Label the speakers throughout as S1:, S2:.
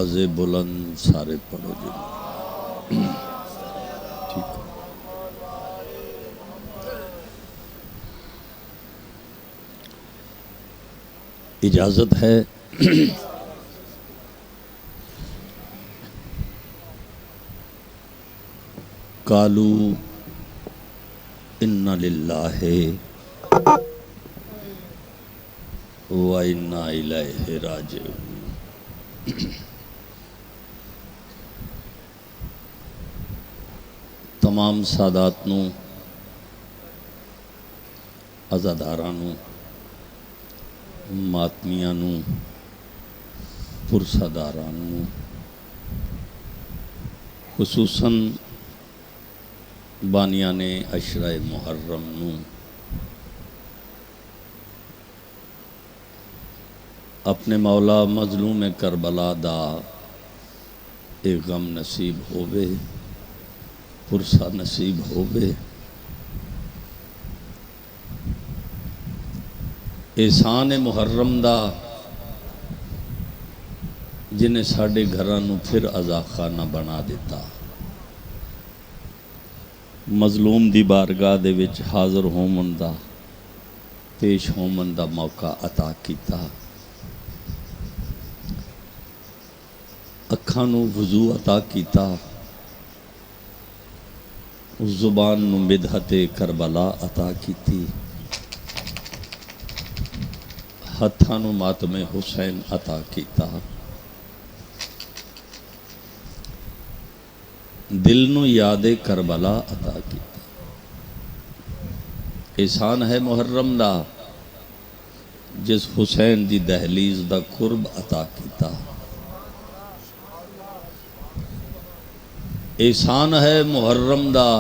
S1: आवाज़े बुलंद सारे पढ़ो जी। ठीक इजाज़त है। कालू इन्ना लिल्लाहि व इन्ना इलैहि राजिऊन। तमाम सादात नूं, अज़ादारां नूं, मातमियां नूं, पुरसादारां नूं, खुसूसन बानियाने अशरा मुहर्रम नूं अपने मौला मजलूम करबला दा एक गम नसीब होवे, पुरसा नसीब होवे। एहसान मुहर्रम दा जिन्हें साडे घरां नूं फिर अज़ाखाना बना दिता, मजलूम दी बारगाह दे विच हाज़र होमन दा, पेश होमन दा मौका अता कीता। अखां नूं वज़ू अता कीता, उस ज़ुबान नूं मिदहते करबला अता कीती, हत्थां नूं मातमे हुसैन अता कीता, दिल नूं यादे करबला अता कीता। एहसान है मुहर्रम दा जिस हुसैन दी दहलीज दा कुर्ब अता कीता। एहसान है मुहर्रम दा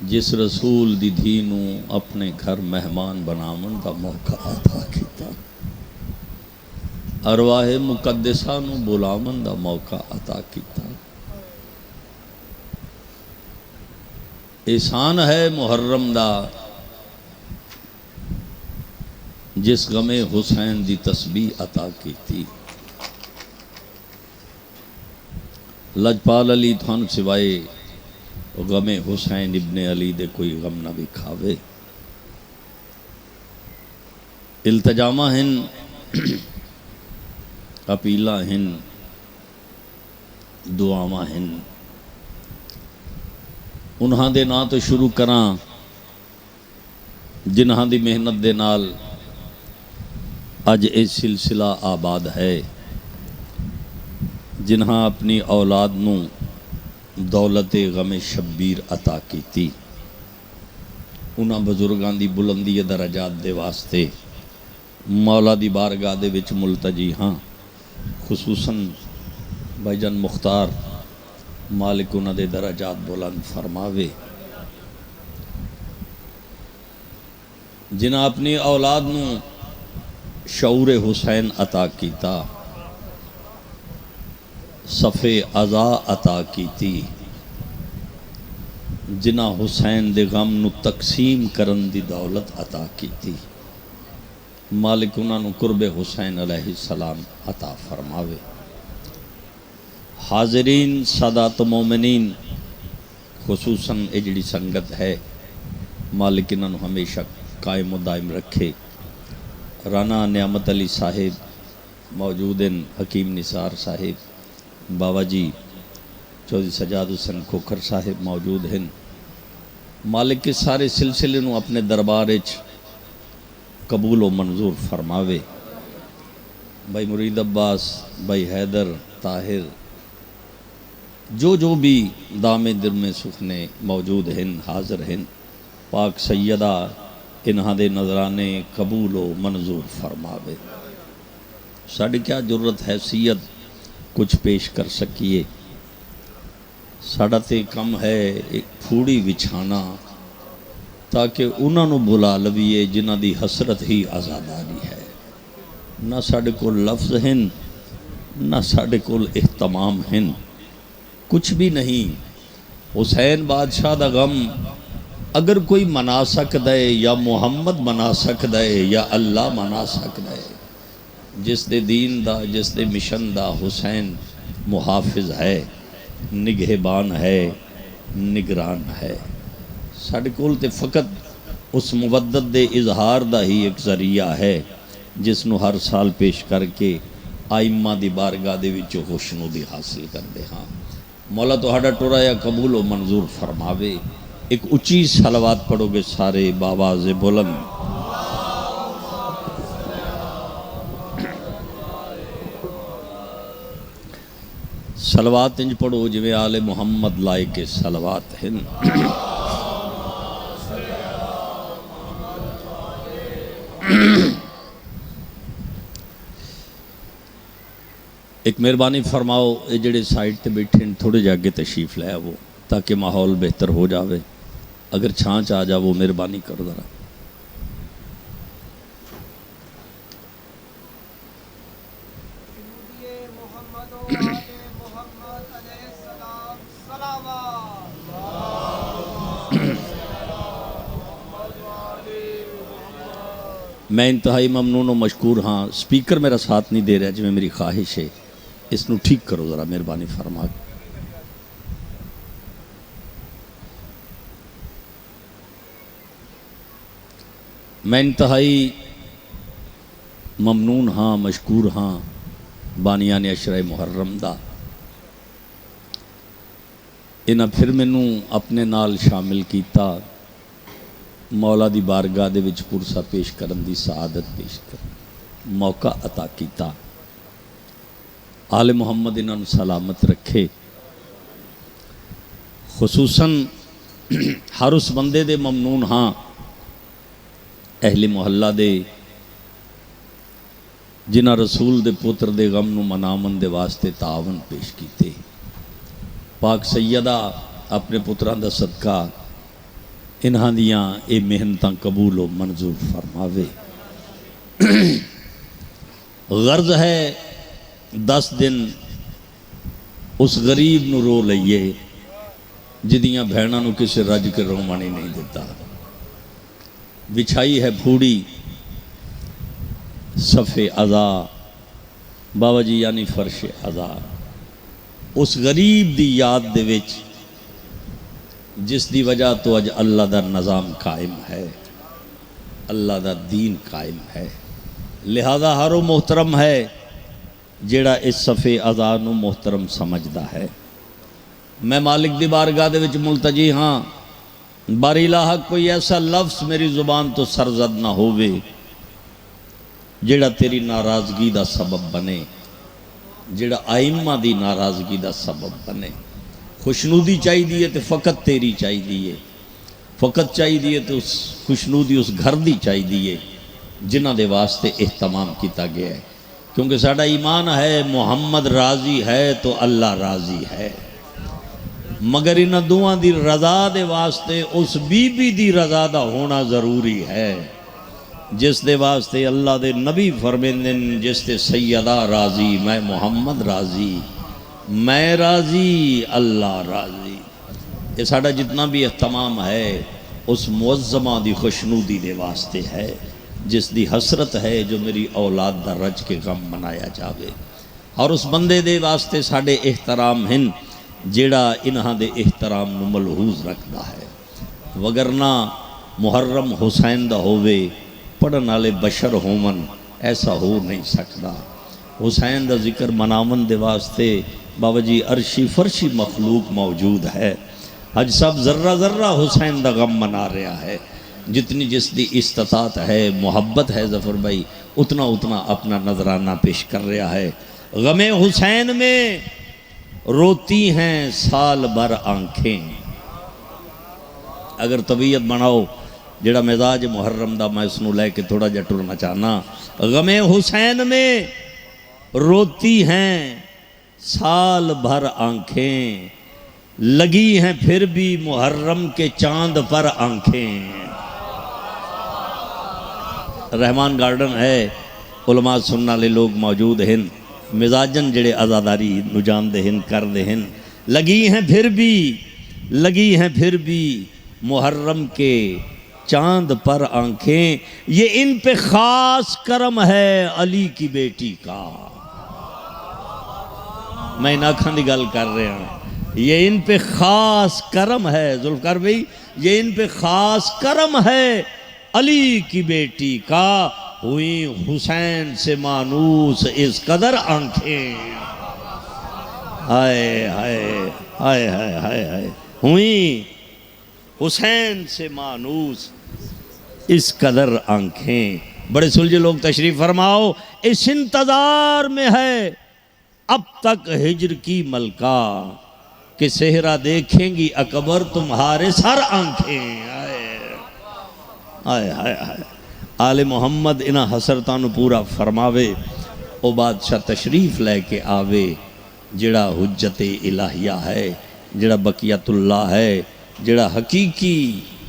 S1: जिस रसूल दी धी नूं अपने घर मेहमान बनावन दा मौका अता कीता, अरवाहे मुकद्दसा नूं बुलावन दा मौका अता कीता। एहसान है मुहर्रम दा जिस गमे हुसैन दी तस्बीह अता कीती। लजपाल अली थान सिवाए गमे हुसैन इब्ने अली दे कोई गम ना भी खावे। इल्तजामा हिन, अपीला हिन, दुआवां हिन। उन्हां दे नां तो शुरू करां जिन्हां दी मेहनत दे नाल अज ये सिलसिला आबाद है, जिन्हां अपनी औलाद नूं दौलते गमे शब्बीर अता कीती। उन्हां बुजुर्गां दी बुलंदी दराजात दे वास्ते मौला दी बारगाह दे विच मुल्तजी हाँ। खुसूसन भाईजान मुख्तार मालिक उन्हां दे दराजात बुलंद फरमावे। जिन्हां अपनी औलाद नूं शऊर हुसैन अता कीता, सफ़े अज़ा अता कीती, जिन्हां हुसैन दे गम नूं तकसीम करन दी दौलत अता कीती। मालिक उन्होंने कुर्बे हुसैन अलैहिस्सलाम अता फरमावे। हाज़रीन सादात मोमिनीन, खुसूसन ये जिहड़ी संगत है, मालिक इन्होंने हमेशा कायम दायम रखे। राना नियामत अली साहिब मौजूद हैं, हकीम निसार साहिब, बाबा जी चौधरी सजाद हुसैन खोखर साहिब मौजूद हैं। मालिक के सारे सिलसिले नूं अपने दरबार कबूल व मंजूर फरमावे। भाई मुरीद अब्बास, भाई हैदर, ताहिर, जो भी दामे दिल में सुखने मौजूद हैं, हाजिर हैं, पाक सैयदा इन्हां दे नजराने कबूल व मंजूर फरमावे। साड़ी क्या जरूरत हैसियत कुछ पेश कर सकिए, साड़ा ते कम है एक फूड़ी विछाना ताकि उन्होंने बुला लवीए जिन्हां दी हसरत ही आज़ादारी है। ना साढ़े कोल लफ्ज़ हैं, ना साढ़े कोल एहतमाम हैं, कुछ भी नहीं। हुसैन बादशाह दा गम अगर कोई मना सकता है, या मुहम्मद मना सकता है, या अल्लाह मना सकता है। जिस दे दीन दा जिस दे मिशन दा हुसैन मुहाफिज है, निगहबान है, निगरान है। साडे कोल ते फ़कत उस मुवद्दत दे इजहार दा ही एक ज़रिया है जिसनों हर साल पेश करके आइम्मा दी बारगाह दे विचों खुशनुदी हासिल करते हाँ। मौला तुहाडा टुराया कबूल व मंजूर फरमावे। एक उच्ची सलवात पढ़ोगे सारे बावाज़े बुलंद। सलवात इंज पढ़ो जिवें आले मुहम्मद लाए के सलवात हैं। एक मेहरबानी फरमाओ, ये जेडे साइड ते बैठे थोड़े जे अगे तशरीफ लै आवो ताकि माहौल बेहतर हो जाए। अगर छांच आ जाओ मेहरबानी करो जरा। मैं इंतहाई ममनून और मशकूर हाँ। स्पीकर मेरा साथ नहीं दे रहा जिवें मेरी ख्वाहिश है, इसनों ठीक करो ज़रा मेहरबानी फरमा। मैं इंतहाई ममनून हाँ, मशकूर हाँ बानियान अशरा मुहर्रम दा। इन्हां फिर मैनू अपने नाल शामिल किया, मौला दी बारगाह दे विच पुरसा पेश करन दी सआदत पेश कर मौका अता किया। आले मुहम्मद इन्हां सलामत रखे। खुसूसन हर उस बंदे दे ममनून हाँ अहले मुहल्ला दे जिन्हां रसूल दे पुत्र दे गम नूं मनावन दे वास्ते तावन पेश कीते। पाक सैयदा अपने पुत्रां दा सदका इन्हां दियां ये मेहनतां कबूल व मंजूर फरमावे। गर्ज है 10 दिन उस गरीब नूं रो लईए जिदियां भैणां नूं किसी रज के रोवण ही नहीं दिता। बिछाई है फूड़ी सफ़े अज़ा बाबा जी यानी फर्श अज़ा। उस गरीब दी याद दे विच जिस दी वजह तो अज अल्लाह दा निज़ाम कायम है, अल्लाह दा दीन कायम है। लिहाजा हर वो मोहतरम है जेड़ा इस सफ़े अज़ा नूं मोहतरम समझदा है। मैं मालिक दी बारगाह दे विच मुल्तजी हाँ, बारी लाहक कोई ऐसा लफ्ज़ मेरी ज़ुबान तो सरजद ना होवे जेड़ा तेरी नाराज़गी दा सबब बने, जेड़ा आइम्मा दी नाराज़गी दा सबब बने। खुशनुदी चाहिए तो फ़कत तेरी चाहिए, फ़कत चाहिए तो उस खुशनुदी उस घर दी चाहिए जिन्हां दे वास्ते एहतमाम किया गया है। क्योंकि साडा ईमान है मुहम्मद राज़ी है तो अल्लाह राज़ी है। मगर इन्हां दुआं दी रज़ा दे वास्ते उस बीबी दी रज़ा दा होना ज़रूरी है जिस दे वास्ते अल्लाह दे नबी फरमांदे ने, जिस ते सैयदा राज़ी मैं मुहम्मद राज़ी, मैं राज़ी अल्लाह राज़ी। ये साडा जितना भी एहतमाम है उस मुअज़्ज़मा दी खुशनुदी दे वास्ते है जिस दी हसरत है जो मेरी औलाद दा रज के गम मनाया जावे। और उस बंदे दे वास्ते साडे एहतराम हैं जेड़ा इन्हां दे एहतराम नूं मलहूज़ रखदा है। वगरना मुहर्रम हुसैन दा होवे, पढ़न वाले बशर होवन, ऐसा हो नहीं सकता। हुसैन दा जिक्र मनावन दे वास्ते बाबा जी अरशी फरशी मखलूक मौजूद है। अज सब जर्रा जर्रा हुसैन दा गम मना रहा है। जितनी जिसकी इस्तात है, मोहब्बत है जफ़र भाई, उतना उतना अपना नजराना पेश कर रहा है। गमे हुसैन में रोती हैं साल भर आंखें। अगर तबीयत बनाओ जेड़ा मिजाज मुहर्रम दा मैं इसनूं लैके थोड़ा जिहा टुरना चाहना। गमे हुसैन में रोती हैं साल भर आंखें, लगी हैं फिर भी मुहर्रम के चांद पर आंखें। रहमान गार्डन है, उलमा सुनने वाले लोग मौजूद हैं, मिजाजन जेड़े आज़ादारी नुजानदे हैं करदे हैं। लगी हैं फिर भी मुहर्रम के चांद पर आंखें, ये इन पे खास करम है अली की बेटी का। मैं इन आँखों की गल कर रहा हूँ, ये इन पे खास करम है जुल्फकार भाई, ये इन पे खास करम है अली की बेटी का। हुई हुसैन से मानूस इस कदर आंखें, हाय हाय हाय हाय हाय हाय, हुई हुसैन से मानूस इस कदर आंखें। बड़े सुलझे लोग तशरीफ फरमाओ, इस इंतजार में है अब तक हिज्र की मलका, कि सेहरा देखेंगी अकबर तुम्हारे सर आंखें। हाय हाय हाय, आले मोहम्मद इन्हां हसरतां नूं पूरा फरमावे। ओ बादशाह तशरीफ लैके आवे, जिहड़ा हुज्जत इलाहिया है, जिहड़ा बकियतुल्लाह है, जिहड़ा हकीकी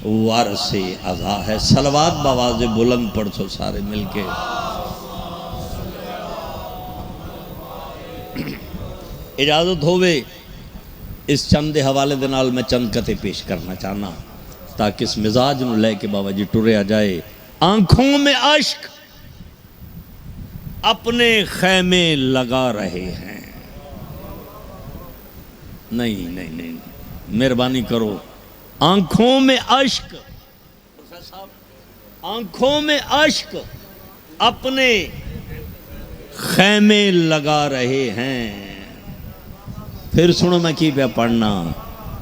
S1: वारसे अज़ा है। सलवात बवाज़े बुलंद पढ़ो सारे मिलके। इजाज़त होवे इस चंद के हवाले दे नाल मैं चंद कते पेश करना चाहना, ताकि इस मिजाज नूं लैके बाबा जी टुरिया जाए। आंखों में अश्क अपने खैमे लगा रहे हैं। नहीं नहीं नहीं, मेहरबानी करो, आंखों में अश्क, आंखों में अश्क अपने खैमे लगा रहे हैं। फिर सुनो मैं की पे पढ़ना,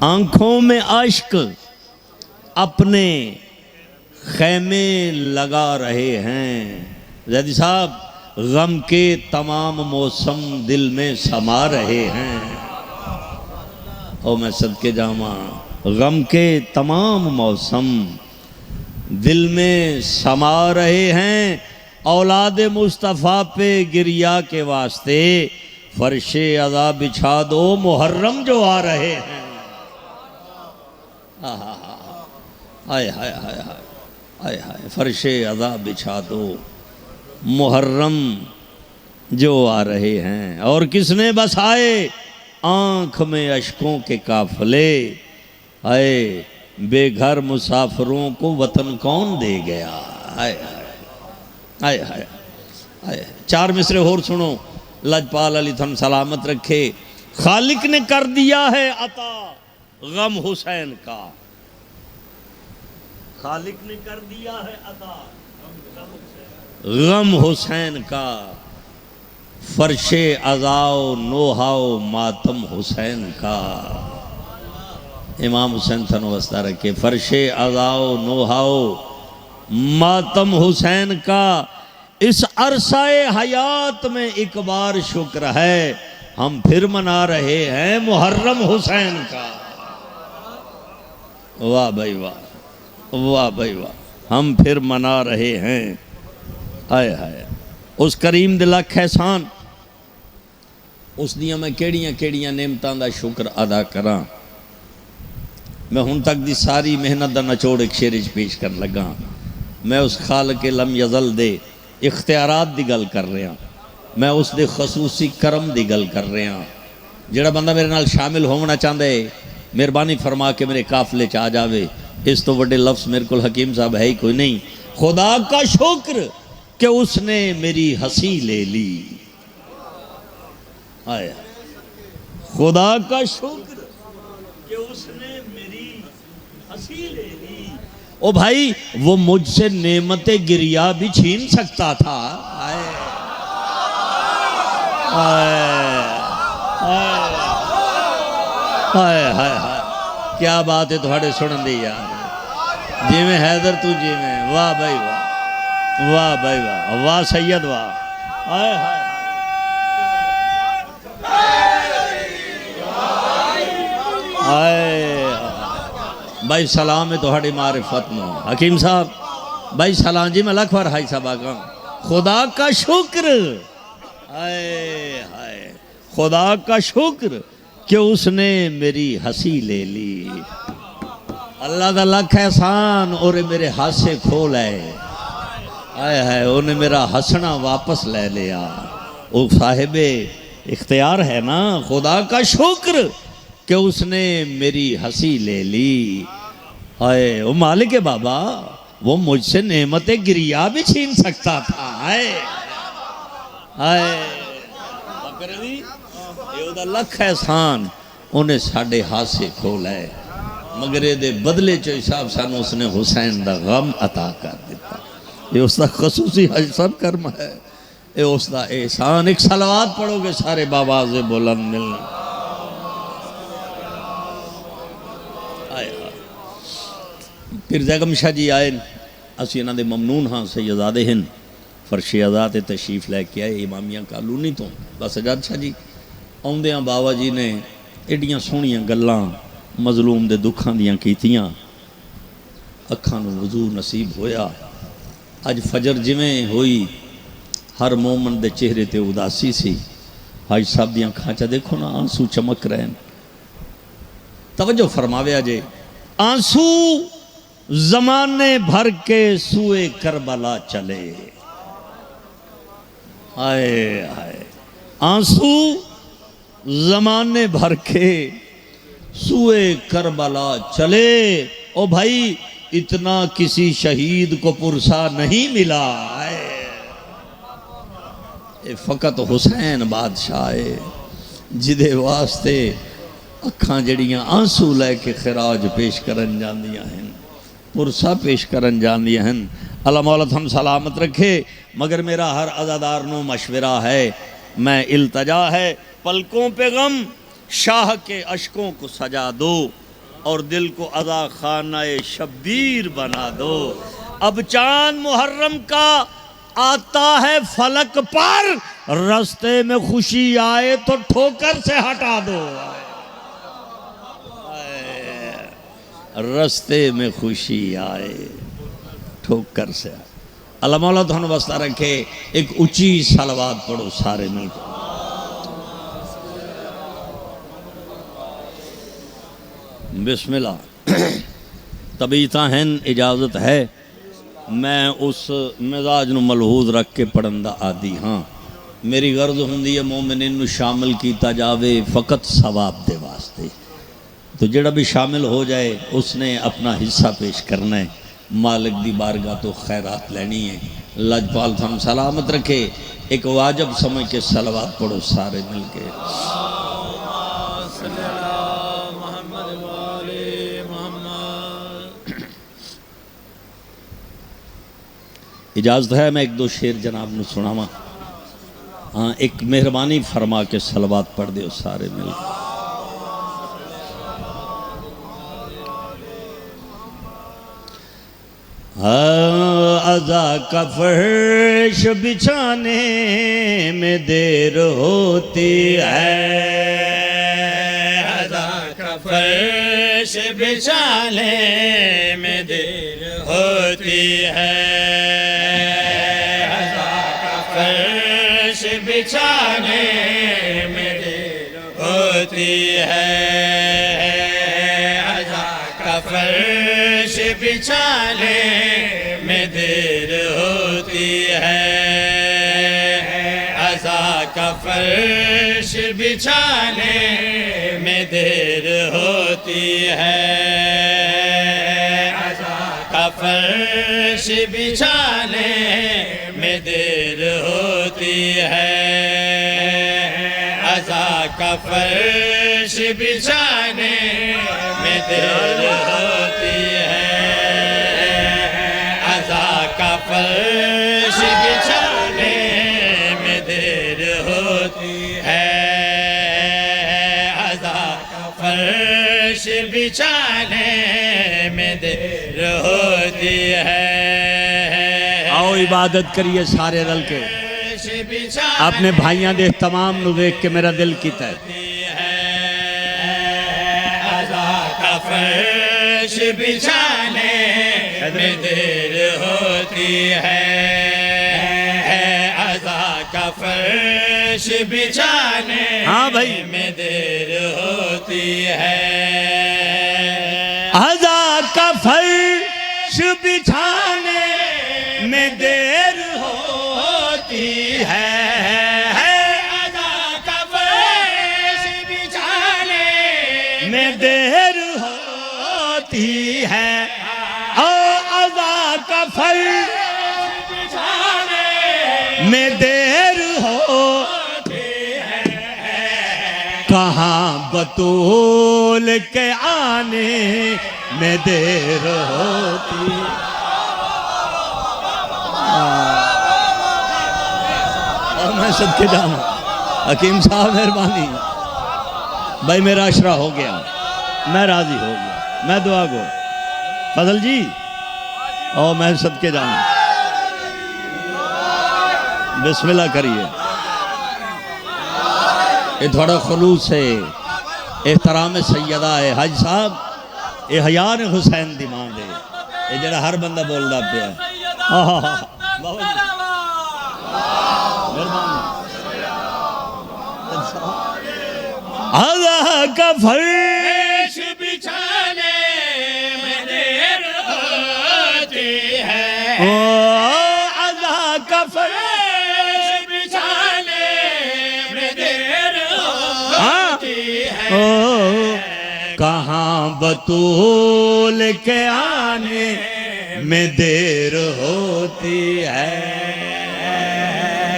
S1: आंखों में अश्क अपने खैमे लगा रहे हैं। जैदी साहब, गम के तमाम मौसम दिल में समा रहे हैं। और मैं सदके जामा, गम के तमाम मौसम दिल में समा रहे हैं। औलाद मुस्तफ़ा पे गिरिया के वास्ते फर्शे अज़ा बिछा दो, मुहर्रम जो आ रहे हैं। हाय हाय हाय हाय हाय हाय, फर्शे अज़ा बिछा दो, मुहर्रम जो आ रहे हैं। और किसने बसाए आँख में अश्कों के काफले, आए बेघर मुसाफिरों को वतन कौन दे गया। आए हाय हाय हाय। चार मिसरे होर सुनो, लजपाल अली थम सलामत रखे। खालिक ने कर दिया है अता गम हुसैन का, खालिक ने कर दिया है अता गम हुसैन का। फर्शे अज़ाओ नोहाओ मातम हुसैन का। इमाम हुसैन थनो वस्ता रखे। फर्शे अज़ाओ नोहाओ मातम हुसैन का। इस अरसाए हयात में एक बार शुक्र है, हम फिर मना रहे हैं मुहर्रम हुसैन का। वाह भाई वाह, वाह भाई वाह, हम फिर मना रहे हैं। हाय हाय, उस करीम दे लख एहसान, उस दियां मैं केड़ियां केड़ियां नेमतां दा शुक्र अदा करा। मैं हुण तक दी सारी मेहनत दा नचोड़ एक शेर पेश कर लगा। मैं उस खाल के लम यजल दे इख्तियारात दी गल कर रहा, मैं उस दे खसूसी करम दी गल कर रहा। जिहड़ा बंदा मेरे नाल शामिल होना चाहता है, मेहरबानी फरमा के मेरे काफले च आ जावे। इस तो बड़े लफ्ज़ मेरे को हकीम साहब है ही कोई नहीं। खुदा का शुक्र कि उसने मेरी हंसी ले ली। आया, खुदा का शुक्र कि उसने मेरी हंसी ले ली। ओ भाई, वो मुझसे नेमते गिरिया भी छीन सकता था। आए हाय हाय हाय, क्या बात है थोड़े सुन दी यार। जिमें हैदर तू जिमें, वाह भाई वाह, वाह भाई वाह, वाह सैयद वाह। हाय हाय हाय भाई, सलाम है थोड़ी मारिफत नो हकीम साहब। भाई सलाम जी, मैं लख बार हाई साहब आगा। खुदा का शुक्र, हाय हाय, खुदा का शुक्र कि उसने मेरी हंसी ले ली। अल्लाह का लख एहसान, और मेरे हाथ से खोल है। आए है, उन्हें मेरा हंसना वापस ले लिया। वो साहिबे इख्तियार है ना। खुदा का शुक्र कि उसने मेरी हंसी ले ली। आए, वो मालिक है बाबा, वो मुझसे नेमत गिरिया भी छीन सकता था। हाय हाय बकरवी ये उदा लख एहसान उन्हें साढ़े हाथ से खोला है, मगर ये बदले चो हिसाब सानू उसने हुसैन दा गम अता कर दिता। ये उसका खसूसी सब कर्म है, ये उसका एहसान। एक सलवात पढ़ोगे सारे बाबाज़े बुलंद मिलना। फिर जैगम शाह जी आए, असी इन्हों के ममनून हाँ, सैयदादे हैं फर्शे आज़ाद तशरीफ लैके आए इमामिया कालूनी तो। बस अजाद शाह जी आउंदिया बाबा जी ने एडियां सोहनियां गल्लां मजलूम दे दुखां दियां कीतियां, अखां नूं वजू नसीब होया। अज फजर जिवें हुई, हर मोमन दे चेहरे ते उदासी सी। हाज साहब दियां अखां च देखो ना आंसू चमक रहे हैं। तवज्जो फरमावे जे, आंसू जमाने भर के सुए करबला चले। हाय हाय आंसू जमाने भर के सुए करबला चले। ओ भाई इतना किसी शहीद को पुरसा नहीं मिला है, ये फकत हुसैन बादशाह है जिदे वास्ते अखां जड़ियां आंसू लैके खिराज पेश करन जांदियां हैं, पुरसा पेश करन जांदियां हैं। अल्लाह मौलत हम सलामत रखे। मगर मेरा हर अज़ादार नो मशवरा है, मैं इल्तजा है, पलकों पे गम शाह के अशकों को सजा दो और दिल को अज़ा खानाए शब्बीर बना दो। अब चांद मुहर्रम का आता है फलक पर, रास्ते में खुशी आए तो ठोकर से हटा दो। रास्ते में खुशी आए ठोकर से। अल्लाह मौला तुहानू वास्ता रखे। एक ऊंची सलवात पढ़ो सारे मिलकर। बिस्मिल्लाह। तबीयतां हैं, इजाज़त है, मैं उस मिजाज नूं मलहूज रख के पढ़न दा आदि हाँ। मेरी गर्ज हुंदी है मोमिनीन नूं शामिल किया जावे फ़कत सवाब दे वास्ते। तो जिहड़ा भी शामिल हो जाए उसने अपना हिस्सा पेश करना है, मालिक दी बारगाह तो खैरात लेनी है। लजपाल थानू सलामत रखे। एक वाजब समझ के सलवात पढ़ो सारे मिल के। इजाज़त है मैं एक दो शेर जनाब नू सुनावा। हाँ एक मेहरबानी फरमा के सलवात पढ़ दो सारे मिल के। अज़ा का फर्श बिछाने में देर होती है,
S2: अज़ा का फर्श बिछाने में देर होती है, अज़ा का फर्श बिछाने में देर होती है, अज़ा का फर्श बिछाने में देर होती है, अज़ा का फर्श बिछाने में देर होती है, अज़ा का फर्श बिछाने में देर होती है, अज़ा का फर्श बिछाने में देर होती है, अज़ा का फर्श बिछाने में देर होती है, अज़ा का फर्श बिछाने में देर होती है।
S1: आओ इबादत करिए सारे रल के। अपने भाइयों दे तमाम नू देख के मेरा दिल कीता है।
S2: अज़ा का फर्श बिछाने में देर होती है, अज़ा का फर्श बिछाने
S1: हाँ भाई
S2: में देर होती है,
S1: अज़ा का फर्श बिछाने में देर होती है,
S2: अज़ा का फर्श बिछाने
S1: में देर होती है, अज़ा का का फर्श
S2: बिछाने
S1: में देर होती है, कहाँ बतूल के आने में देर होती है। और मैं सदके जाऊँ हकीम साहब मेहरबानी भाई, मेरा अशरा हो गया, मैं राजी हो गया, मैं दुआ गो फजल जी और मैं सदके जाऊँ। बिस्मिल्लाह करिए, ये थोड़ा खलूस है, एहतराम सैयदा है हज साहब, ये हयान हुसैन दी मां दे, ये जरा हर बंदा बोलता पिया। अल्लाह का फर्श
S2: बिछाने में देर होती है,
S1: ओ अल्लाह का फर्श
S2: बिछाने में देर होती है,
S1: ओ कहाँ बतूल के आने में देर होती है,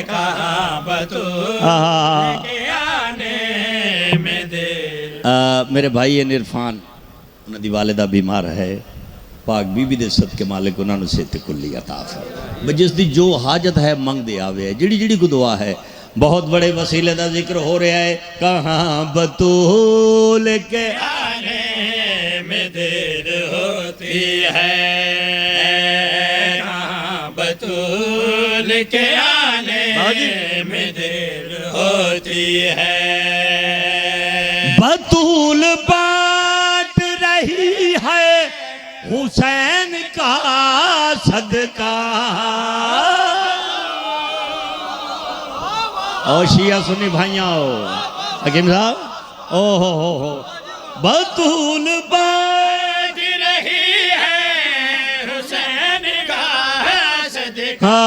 S2: कहाँ बतूल के आने में देर।
S1: मेरे भाई है इरफान, उन्होंने वालिदा बीमार है, पाक बीबी दे सदके मालिक उन्होंने सेहत कुल्ली अता फरमाए, जिस दी जो हाजत है मंग दे आवे, जिड़ी जिड़ी को दुआ है, बहुत बड़े वसीले का जिक्र हो रहा है, कहाँ बतूल के
S2: आने में देर होती है, कहाँ बतूल के आने में देर होती है।
S1: बतूल बांट रही है हुसैन का सदका, और शिया सुन्नी भाइयों हकीम साहब, ओ हो, बतूल बांट
S2: रही है हुसैन का सदका,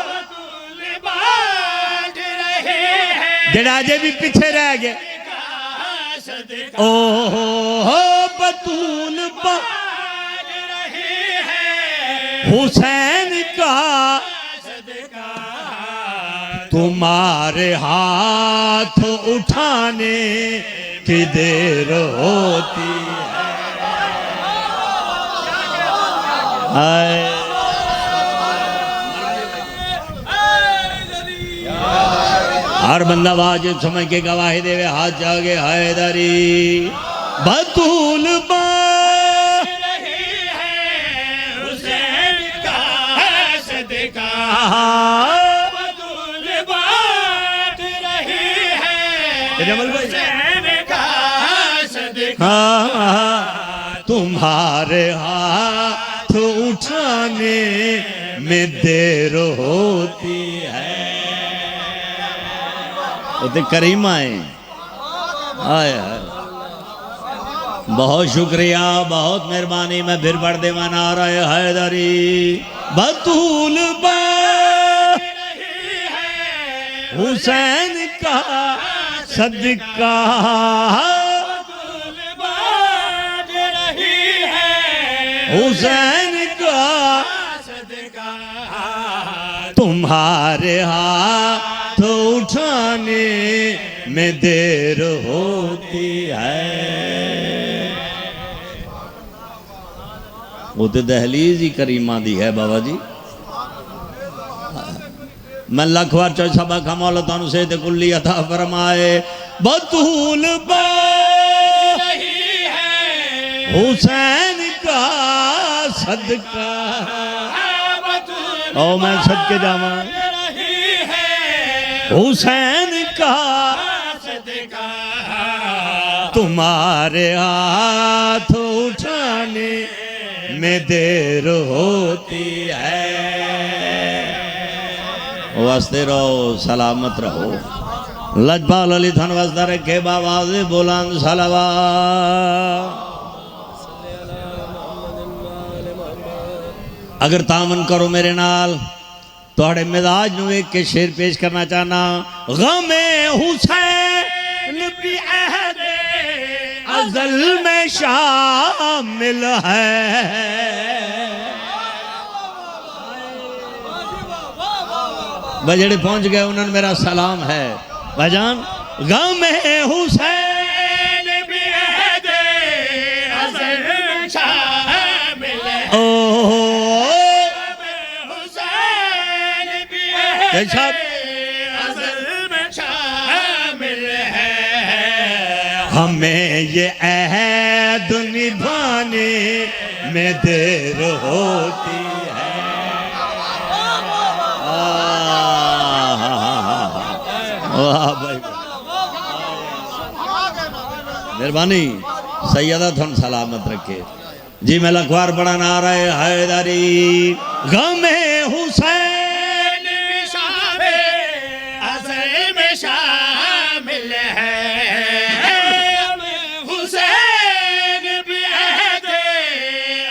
S2: बतूल बांट रही है
S1: जनाजे भी पीछे रह गए,
S2: सदका,
S1: ओ बतूल
S2: बांट रही है
S1: हुसैन का
S2: सदका,
S1: तुम्हारे हाथ उठाने की देर होती है। हर बंदा वाजिब समझ के गवाही देवे, हाथ जागे हैदरी बतूल बांट
S2: रही है हुसैन का सदका, बतूल बांट रही है
S1: जमल भाई,
S2: हुसैन का सदका,
S1: तुम्हारे हाथ उठाने में देर होती है। तो करीमा है, आया बहुत शुक्रिया, बहुत मेहरबानी, मैं फिर पढ़ दे मना रहे हैदरी बतूल बांट
S2: रही है
S1: हुसैन का सदका,
S2: बतूल बांट रही है
S1: हुसैन का
S2: सदका,
S1: तुम्हारे हाथ उठाने में देर होती है। वो तो दहलीज ही करीमा दी है बाबा जी, मैं लख बार चौसा खा मौला तानू से ते कुल्ली अता फरमाए, बतूल बांट
S2: रही है
S1: हुसैन का सदका,
S2: बतूल
S1: ओ मैं सदके जावा
S2: रही है
S1: हुसैन का
S2: सदका,
S1: तुम्हारे हाथ उठाने में देर होती है। वास्ते रहो, सलामत रहो, लजपाल अली थन वास्ता रखे बाबा से बुलंद सलवा। अगर तामन करो मेरे नाल, थोड़े मिजाज नू एक के शेर पेश करना चाहना, गमे हुसैन भी अहदे अज़ल में शामिल है, भाई जेड़े पहुंच गए उन्होंने मेरा सलाम है भाईजान। गम है हुसैन
S2: भी है दे अज़ल शामिल है।
S1: ओ
S2: हुसैन भी है
S1: जैसा
S2: अज़ल में शामिल है।
S1: हमें ये अहद निभाने में देर होती है। वाह भाई मेहरबानी सैयदा थन सलामत रखे जी। मैं लखवार बड़ा नारा है हैदरी गमे हुसैन
S2: अज़ल में शामिल है। हुसैन भी अहद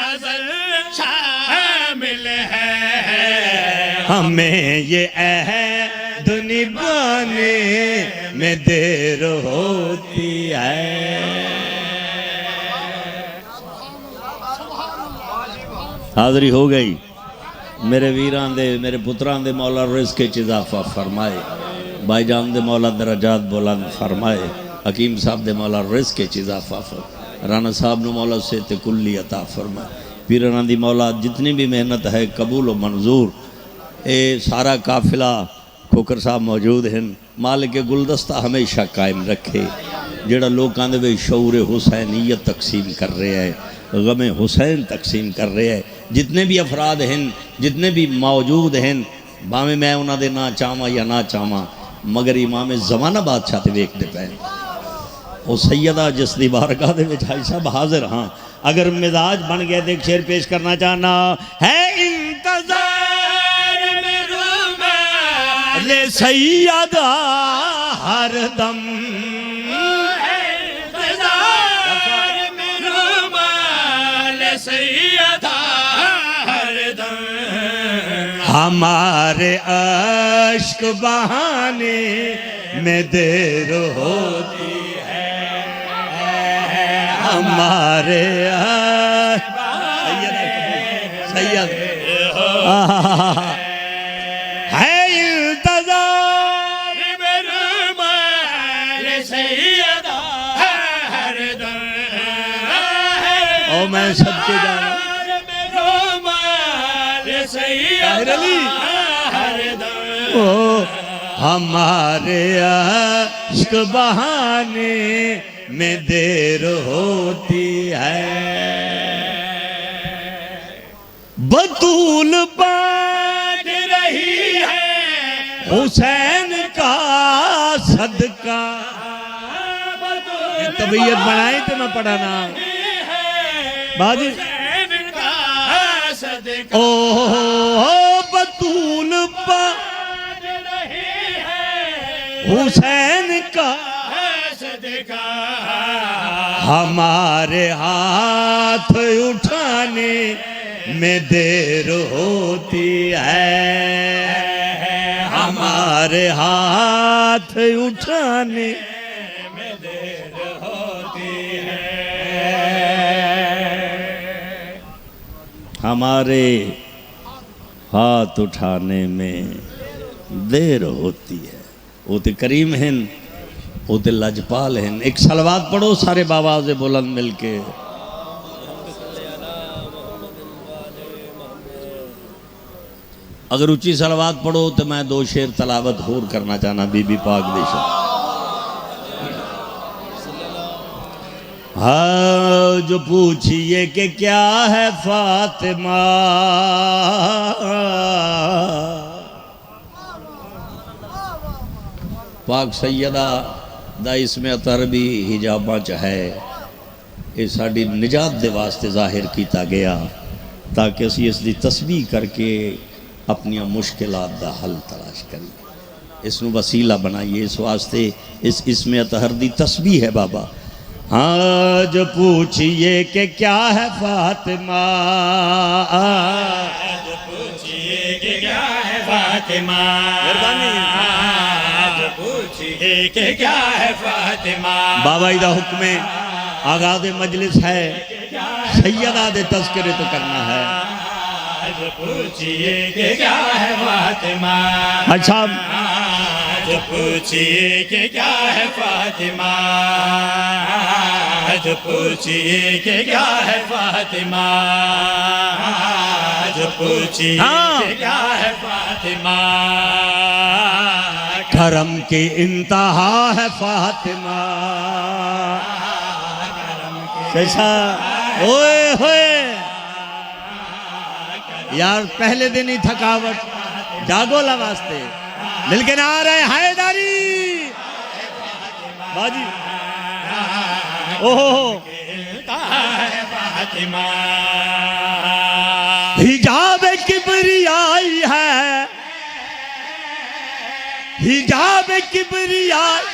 S2: अज़ल शामिल है।
S1: हमें ये अहद निभाने में देर होती है। हाज़री हो गई मेरे वीरां दे मेरे पुत्रां दे मौला रिज़्क़ च इज़ाफ़ा फरमाए। भाईजान दे मौला दरजात बुलंद फरमाए। हकीम साहब दे मौला रिज़्क़ च इज़ाफ़ा फरमाए। राना साहब नु मौला सेहत कुल्ली अता फरमाए। पीरां दी मौला जितनी भी मेहनत है कबूल व मंजूर। ये सारा काफिला खोकर साहब मौजूद हैं। मालिक गुलदस्ता हमेशा कायम रखे जेड़ा लोगों के विच शऊर हुसैनियत तकसीम कर रहे हैं, गमे हुसैन तकसीम कर रहे हैं। जितने भी अफराद हैं जितने भी मौजूद हैं भावें मैं उन्होंने ना चाहवा या ना चाहवा मगर इमाम ज़माना बादशाह ते वेखदे पे वो सैयदा जिसकी बारगाह दे विच हाजी साहब हाजिर। हाँ अगर मिजाज बन गया तो एक शेर पेश करना चाहना है। इंतजार में रुमाले सैयदा हर दम
S2: इंतज़ार में रुमाल सैयदा हरदम।
S1: हमारे अश्क बहाने में देर होती है। हमारे सैयद है इंतजार
S2: में रुमाल सैयदा हरदम।
S1: ओ मैं सबके जाना
S2: में रुमाल सैयदा हरदम।
S1: ओ हमारे अश्क बहाने में देर होती है। बतूल बांट रही है हुसैन का सदका। तबीयत बनाई तो मैं पढ़ाना बाजी ओ बतूल बांट रही है हुसैन का
S2: सदका।
S1: हमारे हाथ उठाने में देर होती है। हमारे हाथ उठाने में देर होती है। हमारे हाथ उठाने में देर होती है। वो तो करीम हैं वो तो लजपाल हैं। एक सलवात पढ़ो सारे बाबा से बुलंद मिलके। अगर ऊंची सलवात पढ़ो तो मैं दो शेर तलावत होर करना चाहना बीबी पाक दिशा। हाँ जो पूछिए कि क्या है फातिमा पाक सैयदा दा इसमें अतर भी हिजाबा च है। ये साड़ी निजात दे वास्ते जाहिर किया गया ताकि असी इसकी तस्बीह करके अपनी मुश्किलात दा हल तलाश करिए। इसनू वसीला बनाइए। इस वास्ते इसमें अतहर दी तस्बीह है बाबा। हाँ जो पूछिए कि क्या है फातिमा
S2: पूछिए कि क्या है फातिमा। पूछिए कि क्या है फातिमा।
S1: बाबा इदा हुक्म आगाज़ मजलिस है। सैयदा दे तज़किरे तो करना है।
S2: आज पूछिए कि क्या है फातिमा।
S1: अच्छा
S2: आज पूछिए कि क्या है फातिमा। आज पूछिए कि क्या है फातिमा। आज पूछिए कि क्या है फातिमा।
S1: करम की इंतहा है फातिमा। कैसा ओए होए यार, पहले दिन ही थकावट, जागो ला वास्ते मिलके ना आ रहे हैदारी बाजी। ओहो
S2: फातिमा
S1: हिजाब किबरियाई है, हिजाब किबरियाई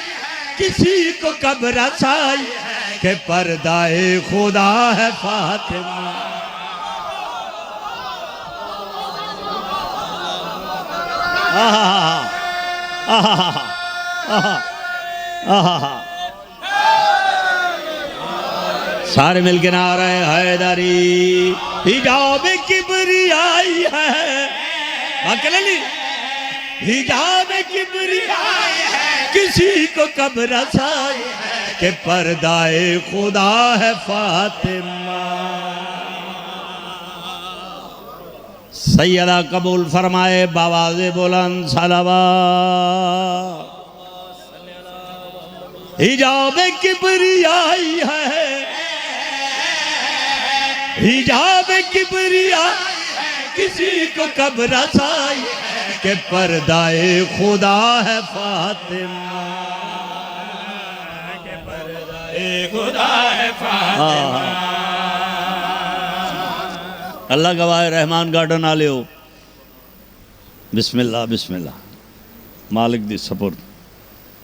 S1: किसी को कब रसाई के पर्दाए खुदा है फातिमा। सारे मिलके ना आ रहे हैदारी हिजाब किबरियाई है। हिजाब किबरियाई है किसी को कब रसाई के पर्दाए खुदा है फातिमा। सैयदा कबूल फरमाए बावाज़े बुलंद सलावत। हिजाब किबरियाई है, हिजाब किबरिया किसी को कब रसाई के पर्दाए खुदा है फातिमा।
S2: के पर्दाए खुदा है फातिमा।
S1: अल्लाह गवाह रहमान गार्डन आले हो। बिस्मिल्लाह बिस्मिल्लाह मालिक दी सपुर्द।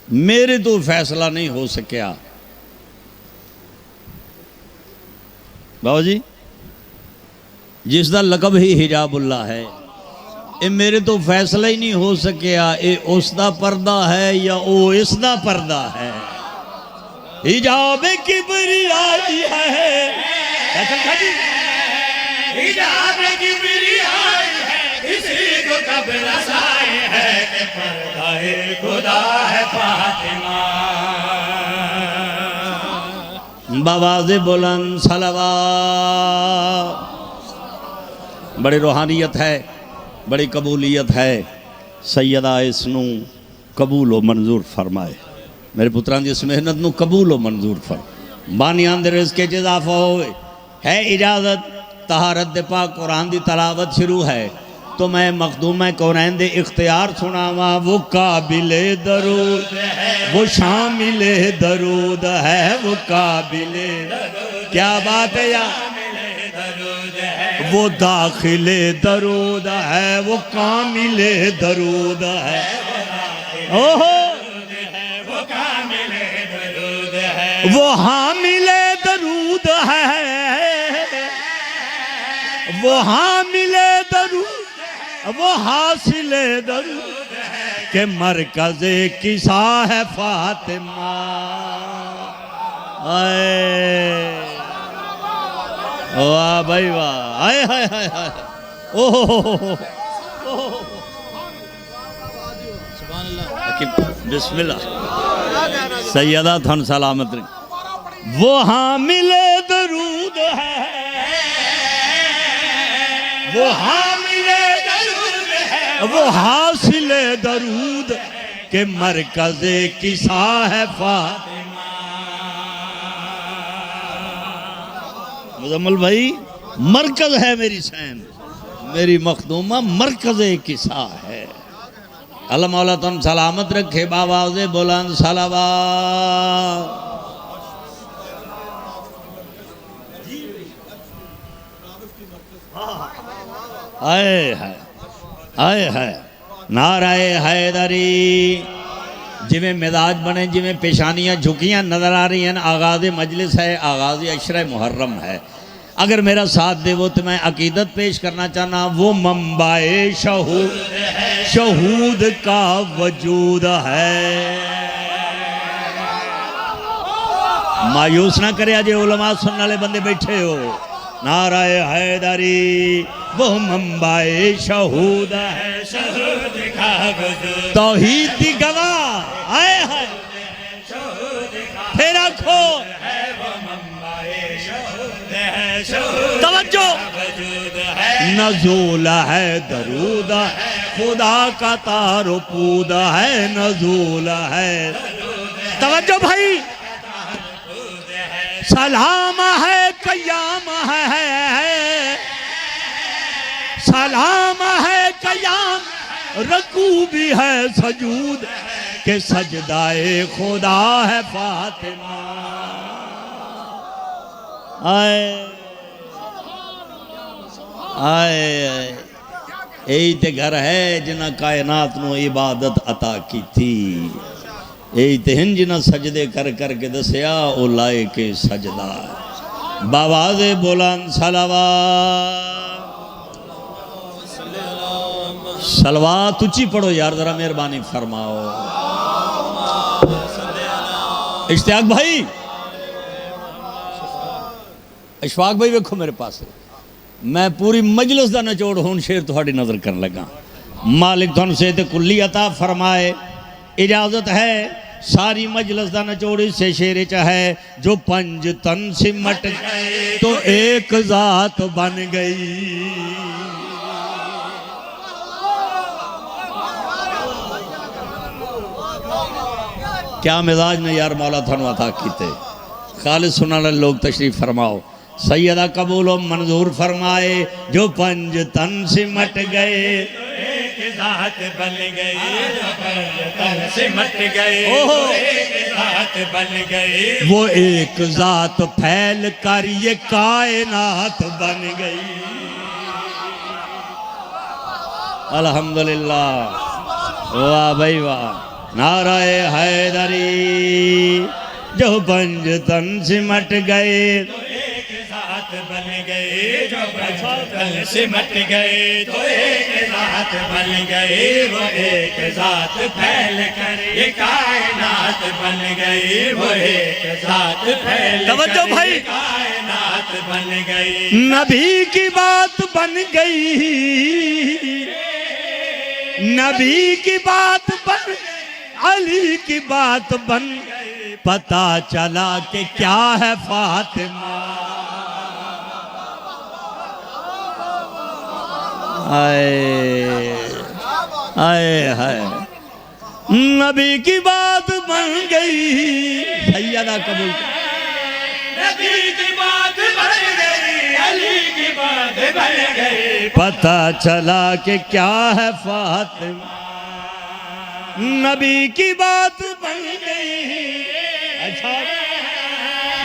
S1: मेरे तो फैसला नहीं हो सकिया बाबा जी, जिसका लकब ही हिजाबुल्ला है, ये मेरे तो फैसला ही नहीं हो सकिया ये उसका पर्दा है या वो इसका पर्दा है। हिजाब किबरियाई है,
S2: हिजाब किबरियाई है किसी को कब रसाई है कि पर्दाए खुदा है फातिमा।
S1: बावाज़े बुलंद सलावत। बड़ी रूहानियत है, बड़ी कबूलियत है। सैयदा इसनू कबूल व मंजूर फरमाए। मेरे पुत्रां दी इस मेहनत नू कबूल व मंजूर फर। बानियां दे रिज़्क़ च इजाफा होवे। है इजाज़त तहारत दे पाक कुरान दी तलावत शुरू है तो मैं मखदूम कौनैन दे इख्तियार सुनावा। वो काबिले दरूद वो शामिले दरूद है, वो काबिले क्या बात है यार। वो दाखिले दरूद है, वो कामिले दरूद है। ओहो
S2: वो कामिले दरूद है,
S1: वो हामिले दरूद है, वो हामिले दरूद वो हासिले दरूद के मरकज़े किसा है फातिमा। वाह भाई वाह, आए हाय हाय हाय, ओहो बिस्मिल्लाह। सैयदा थन सलामत रही। वो हामिले दरूद है, वो हामिले दरूद है, वो हासिले दरूद के मरकज़े किसा है फातिमा। मुजम्मल भाई मरकज है मेरी सैन, मेरी मखदूमा मरकज़े किसा है। अल्लाह मौला तुम सलामत रखे। बावाज़े बुलंद सलावत। आए है आए है नाराए हैदरी। जिमें मिजाज बने, जिमें पेशानियाँ झुकियाँ नजर आ रही हैं। आगाज़ मजलिस है, आगाज़ अशर मुहर्रम है। अगर मेरा साथ दे वो तो मैं अकीदत पेश करना चाहना। वो मंबाए शहूद का वजूद है। मायूस ना करे अजे उलमा सुनने वाले बंदे बैठे हो। नाराए हैदरी वो मंबाए शहूद है,
S2: शहूद का वजूद
S1: तौहीद दी गवाह आए है। फिर आखो
S2: है, वो मंबाए शहूद है, शहूद
S1: तवज्जो
S2: का वजूद है।
S1: नज़ूल है, दरूद है, खुदा का तारो पूद है, नज़ूल है। तवज्जो भाई, सलाम है, कयाम है, सलाम है, कयाम, रकू भी है, सजूद के सजदाए खुदा है फातिमा। आए आए यही ते घर है जिन्हें कायनात नो इबादत अता की थी। यही ते हैं जिन्हें सजदे कर करके दसिया ओ लाए के सजदा। बावाज़े बुलंद सलवात ऊंची पढ़ो यार, जरा मेहरबानी फरमाओ। इश्तियाक भाई, इशफाक भाई वेखो मेरे पास, मैं पूरी मजलिस का निचोड़ हुण शेर तुहाडी नज़र करन लगा। मालिक तुहानू सेहत कुल्ली अता फरमाए। इजाजत है सारी मजलिस का निचोड़ से शेर च है। जो पंज तन सिमट गए तो एक जात बन गई। क्या मिजाज ने यार मौला थानू अता कीते। खालिद सुनने वाले लोग तशरीफ फरमाओ। सैयदा कबूल मंजूर फरमाए। जो पंज तन सिमट गए
S2: एक जात बन गई, जो पंज तन सिमट गए, एक जात बन गई।
S1: वो एक जात फैल कर ये कायनात बन गई। अल्हम्दुलिल्लाह, वाह भाई वाह, नाराए हैदरी। जो पंज तन सिमट गए
S2: तो एक जात बन गए, जो पंज तन सिमट गए, तो एक जात बन गए। वो एक जात फैल कर ये कायनात बन गई, वो एक जात फैल
S1: तवज्जो
S2: कर
S1: भाई।
S2: ये कायनात बन गई।
S1: नबी की बात बन गई, नबी की बात बन गई, अली की बात बन गई। पता चला कि क्या है फातिमा। आए आए हाय, नबी की बात बन गई। सैयदा कबूल,
S2: नबी की बात बन गई, अली की बात बन गई।
S1: पता चला कि क्या है फातिमा। नबी की बात बन गई। अच्छा,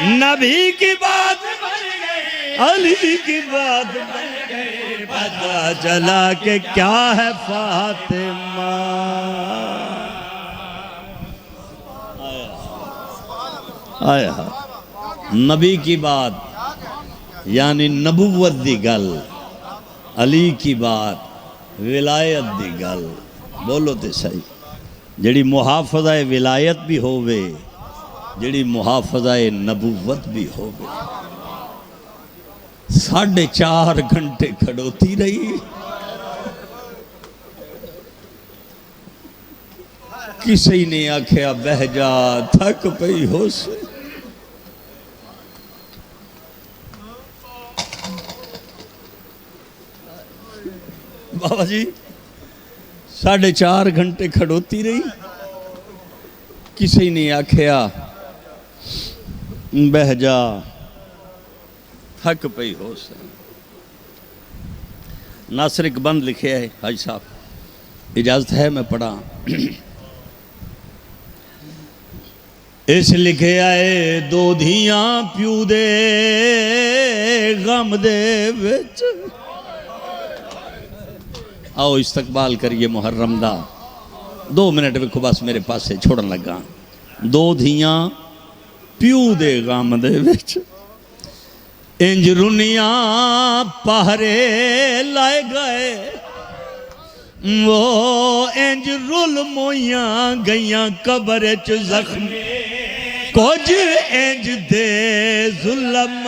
S1: नबी की बात
S2: बन गई,
S1: अली की बात बन गई। पता चला कि क्या है फातिमा। आया नबी की बात यानी नबुवत दी गल, अली की बात विलायत दी गल। बोलो तो सही, जड़ी मुहाफजा विलायत भी होवे, जड़ी मुहाफजा नबुवत भी होवे। 4.5 घंटे खड़ोती रही, किसी ने आख्या बह जा, थक पई हो से। बाबा जी 4.5 घंटे खड़ोती रही, किसी ने आख्या बह जा, थक पई हो से। नासिर इकबंद लिखे है हाजी साहब, इजाजत है मैं पढ़ा। इस लिखे आए दो धियां प्यू दे गम दे विच। आओ इस्तकबाल करिए मुहर्रम दा। 2 मिनट वेखो बस मेरे पासे छोड़न लगा। दो धियां प्यू दे गम दे विच, इंज रुनिया पहरे लाए गए। वो इंज रुल मोइया गईयां कब्र च जख्म, कुछ इंज दे जुल्म।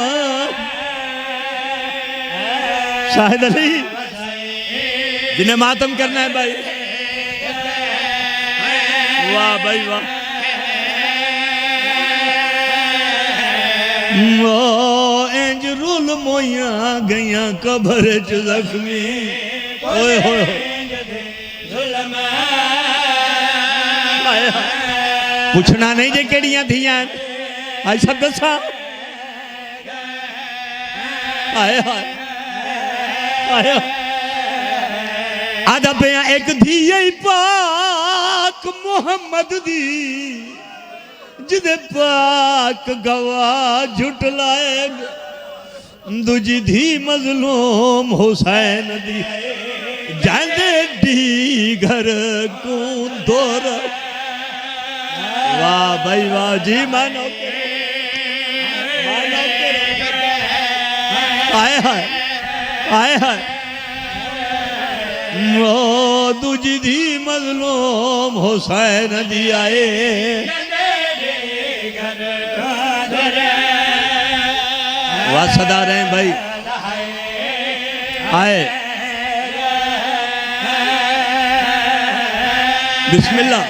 S1: शाहिद अली जिन्हें मातम करना है भाई, वाह भाई वाह। वो इंज रुल मोइया गईया कबर च जख्मी, ओए होए पुछना नहीं जे केड़ियां थियां आई सब दसा। आए हाय आए आदा पे एक धी पाक मोहम्मद दी जिदे पाक गवाह झुटलाए, दूजी धी मजलूम हुसैन दी जांदे दी घर को दौर। वाह भाई वाह जी मानो आए हाय आए हाय। वो दूजी धी मजलूम हुसैन दी आए, वाह सदा रहे भाई आए। बिस्मिल्लाह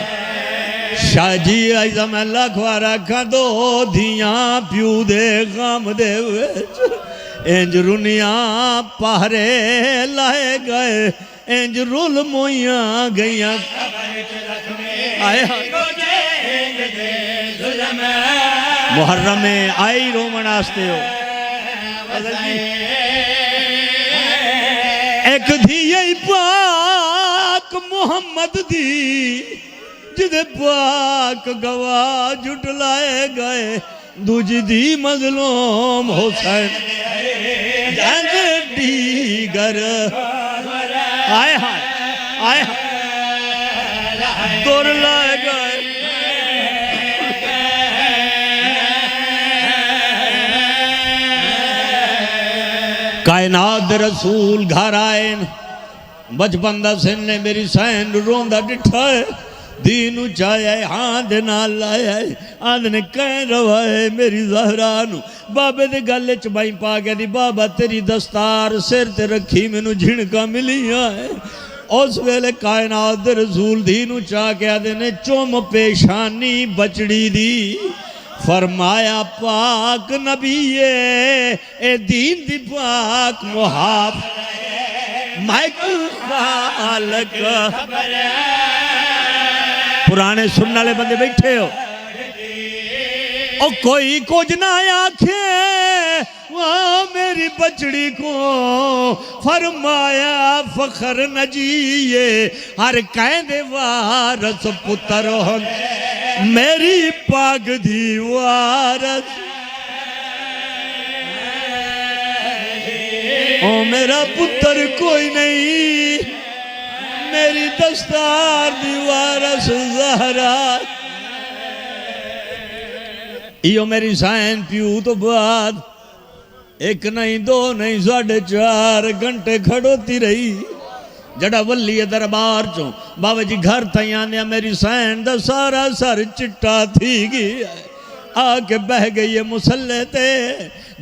S1: शाह जी आइजा मैं लखवा रखा दो धियां प्यू दे गम दे इंज रुनिया पहरे लाए गए, इंज रुल मोइया गईया आए। मुहर्रम में आई रोमन आस्ते हो एक धी पाक मोहम्मद दी जिदे पाक गवाह जुटलाए गए, दूजी धी मजलूम हुसैन दी घर आए हाय आए दौर लाए गए। कायनात रसूल घर आए, बचपन दा सिन ने मेरी सैन रोंदा डिठा है, दीनू चाहे हाँ दे नाल लाया आंद ने कह रवाए मेरी ज़हरा नू बाबे दे गल च बाई पा गया दी बाबा तेरी दस्तार सिर ते रखी मैनू झिणका मिलियां है। उस वेले कायनात दे रसूल दीनू चाह के आदे ने चुम पेशानी बचड़ी दी, फरमाया पाक नबीए ए दीन दी पाक मुहाफ माइक पुराने सुनने वाले बंदे बैठे हो ओ कोई कुछ ना आखे वहाँ मेरी बचड़ी को, फरमाया फखर नजीए हर कहदे वारस पुत्र हो मेरी पाग दी वारस। ओ मेरा पुत्र कोई नहीं मेरी दस्तार दी वारस ज़हरा। इयो मेरी सैन प्यू तो बाद एक नहीं दो नहीं 4.5 घंटे खड़ोती रही। जड़ा वली दरबार चो बाबा जी घर ताई आने मेरी सैन दा सारा सर चिट्टा थी गई, आके बह गई है मुसल्ले ते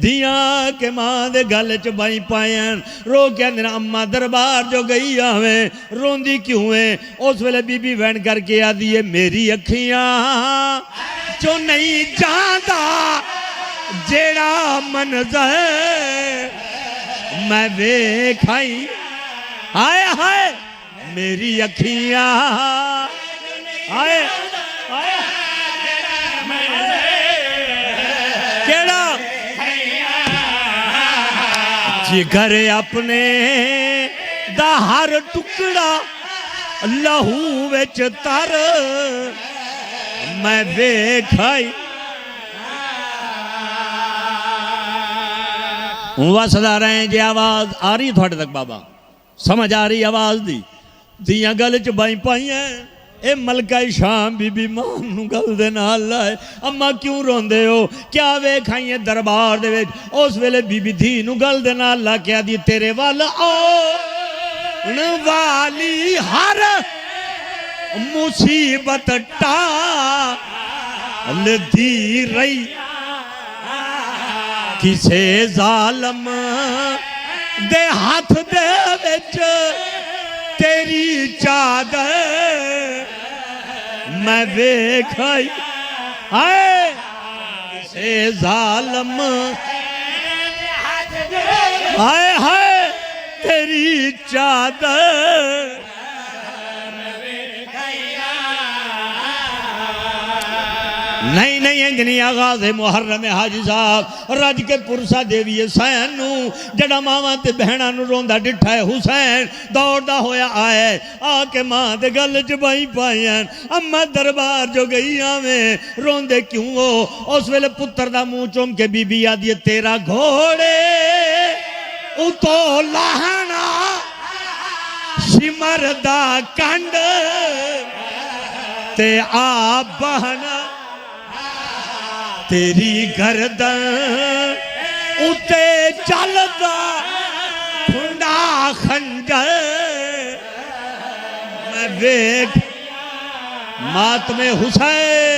S1: धिया के मां दे गल च बाई पायन रो के अम्मा दरबार जो गई आवे रोंदी क्यों है। उस वेले बीबी वैन करके आदि है मेरी अखियां जो नहीं जाता जेड़ा मंजर मैं वेखाई हाय हाय मेरी अखियां हाय हाय केड़ा जिगर अपने दा हर टुकड़ा लहू विच तर मैं वेखाई। वसदा रहे जे आवाज आ रही थोड़े तक बाबा समझ आ रही आवाज दी दियां गल च बाई पाई ए मलका शाम बीबी मां नू गल दे नाल लाए अम्मा क्यों रोंदे हो क्या वेखाइए दरबार दे विच। उस वेले बीबी धी नू गल दे नाल ला के आदी तेरे वल आउण वाली हर मुसीबत टाल दी रही किसे जालम दे हाथ दे विच तेरी चादर मैं वेखाई हाय से जालम हाय हाय तेरी चादर नहीं नहीं इंजनी आगाज़ मुहर्रम हाजी साहब रज के पुरसा देवी हुसैन जड़ा मावां ते बहना रोंदा डिठा है हुसैन दौड़दा होया आए आके मां दे गल च बाई पाया अम्मा दरबार जो गई आवे रोंदे क्यों हो उस वेले पुत्र दा मुंह चुम के बीबी आदि तेरा घोड़े उतो लाहना सिमर दा कंड ते आ बहना तेरी गर्दन उते चलदा खुंडा खंजर मैं वेख मातमे हुसैन